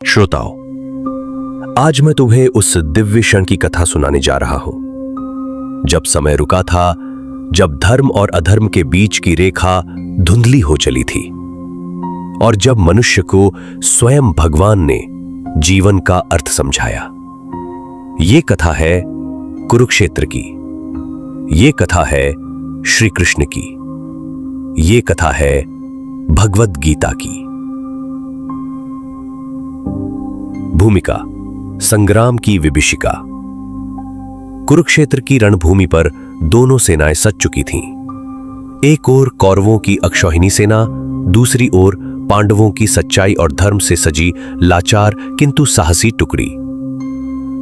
श्रोताओं, आज मैं तुम्हें उस दिव्य क्षण की कथा सुनाने जा रहा हूं जब समय रुका था, जब धर्म और अधर्म के बीच की रेखा धुंधली हो चली थी और जब मनुष्य को स्वयं भगवान ने जीवन का अर्थ समझाया। ये कथा है कुरुक्षेत्र की। ये कथा है श्री कृष्ण की। ये कथा है भगवद गीता की। भूमिका संग्राम की विभीषिका। कुरुक्षेत्र की रणभूमि पर दोनों सेनाएं सज चुकी थीं। एक ओर कौरवों की अक्षौहिणी सेना, दूसरी ओर पांडवों की सच्चाई और धर्म से सजी लाचार किंतु साहसी टुकड़ी।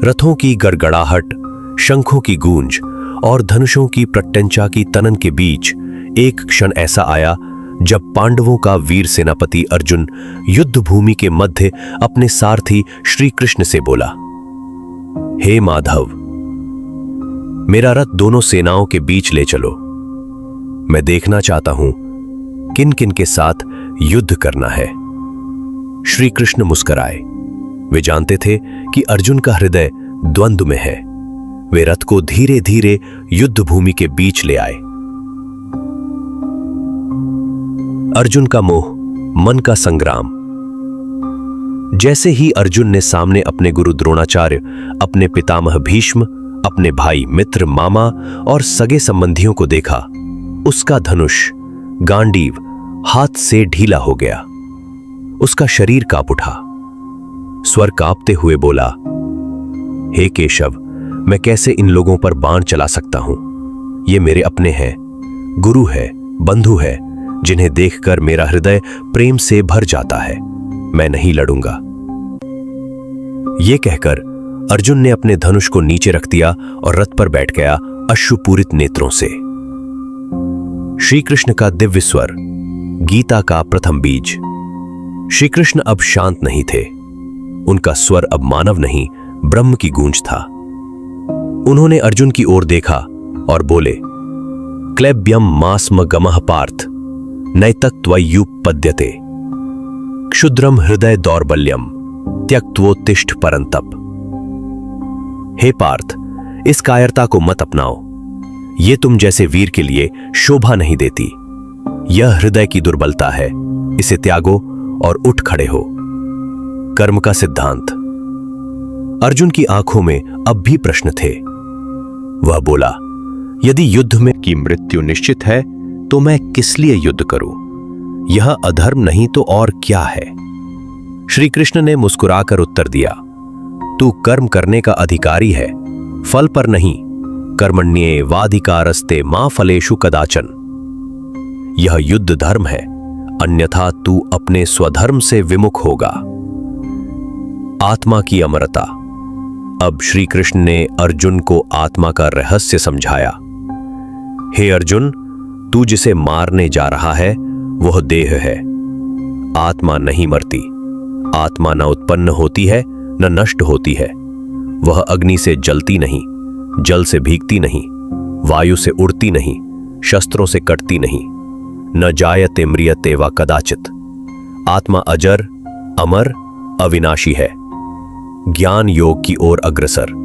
रथों की गड़गड़ाहट, शंखों की गूंज और धनुषों की प्रत्यंचा की तनन के बीच एक क्षण ऐसा आया जब पांडवों का वीर सेनापति अर्जुन युद्ध भूमि के मध्य अपने सारथी श्री कृष्ण से बोला, हे माधव, मेरा रथ दोनों सेनाओं के बीच ले चलो। मैं देखना चाहता हूं किन किन के साथ युद्ध करना है। श्री कृष्ण मुस्कुराए। वे जानते थे कि अर्जुन का हृदय द्वंद्व में है। वे रथ को धीरे धीरे युद्ध भूमि के बीच ले आए। अर्जुन का मोह, मन का संग्राम। जैसे ही अर्जुन ने सामने अपने गुरु द्रोणाचार्य, अपने पितामह भीष्म, अपने भाई मित्र, मामा और सगे संबंधियों को देखा, उसका धनुष, गांडीव हाथ से ढीला हो गया। उसका शरीर कांप उठा। स्वर कांपते हुए बोला, हे केशव, मैं कैसे इन लोगों पर बाण चला सकता हूं? ये मेरे अपने हैं, गुरु है, बंधु है, जिन्हें देखकर मेरा हृदय प्रेम से भर जाता है। मैं नहीं लड़ूंगा। यह कहकर अर्जुन ने अपने धनुष को नीचे रख दिया और रथ पर बैठ गया अश्रुपूरित नेत्रों से। श्री कृष्ण का दिव्य स्वर, गीता का प्रथम बीज। श्री कृष्ण अब शांत नहीं थे। उनका स्वर अब मानव नहीं, ब्रह्म की गूंज था। उन्होंने अर्जुन की ओर देखा और बोले, क्लैब्यम मास्म गमः पार्थ नैतत्त्वयुपपद्यते क्षुद्रम हृदय दौर्बल्यम त्यक्त्वोत्तिष्ठ परंतप। हे पार्थ, इस कायरता को मत अपनाओ। ये तुम जैसे वीर के लिए शोभा नहीं देती। यह हृदय की दुर्बलता है। इसे त्यागो और उठ खड़े हो। कर्म का सिद्धांत। अर्जुन की आंखों में अब भी प्रश्न थे। वह बोला, यदि युद्ध में की मृत्यु निश्चित है तो मैं किस लिए युद्ध करूं? यह अधर्म नहीं तो और क्या है? श्री कृष्ण ने मुस्कुराकर उत्तर दिया, तू कर्म करने का अधिकारी है, फल पर नहीं। कर्मण्येवाधिकारस्ते मां फलेषु कदाचन। यह युद्ध धर्म है, अन्यथा तू अपने स्वधर्म से विमुख होगा। आत्मा की अमरता। अब श्री कृष्ण ने अर्जुन को आत्मा का रहस्य समझाया। हे अर्जुन, तू जिसे मारने जा रहा है वह देह है। आत्मा नहीं मरती। आत्मा न उत्पन्न होती है न नष्ट होती है। वह अग्नि से जलती नहीं, जल से भीगती नहीं, वायु से उड़ती नहीं, शस्त्रों से कटती नहीं। न जायते म्रियते वा कदाचित। आत्मा अजर, अमर, अविनाशी है। ज्ञान योग की ओर अग्रसर।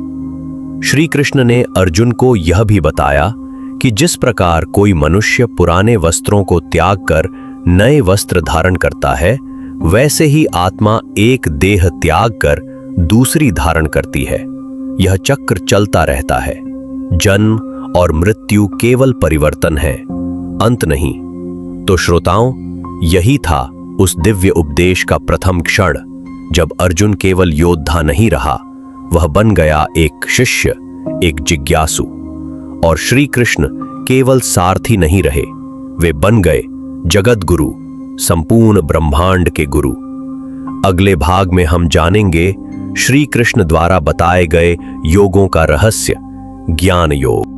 श्री कृष्ण ने अर्जुन को यह भी बताया कि जिस प्रकार कोई मनुष्य पुराने वस्त्रों को त्याग कर नए वस्त्र धारण करता है, वैसे ही आत्मा एक देह त्याग कर दूसरी धारण करती है। यह चक्र चलता रहता है। जन्म और मृत्यु केवल परिवर्तन है, अंत नहीं। तो श्रोताओं, यही था उस दिव्य उपदेश का प्रथम क्षण जब अर्जुन केवल योद्धा नहीं रहा, वह बन गया एक शिष्य, एक जिज्ञासु। और श्री कृष्ण केवल सारथी नहीं रहे, वे बन गए जगत गुरु, संपूर्ण ब्रह्मांड के गुरु। अगले भाग में हम जानेंगे श्री कृष्ण द्वारा बताए गए योगों का रहस्य, ज्ञान योग।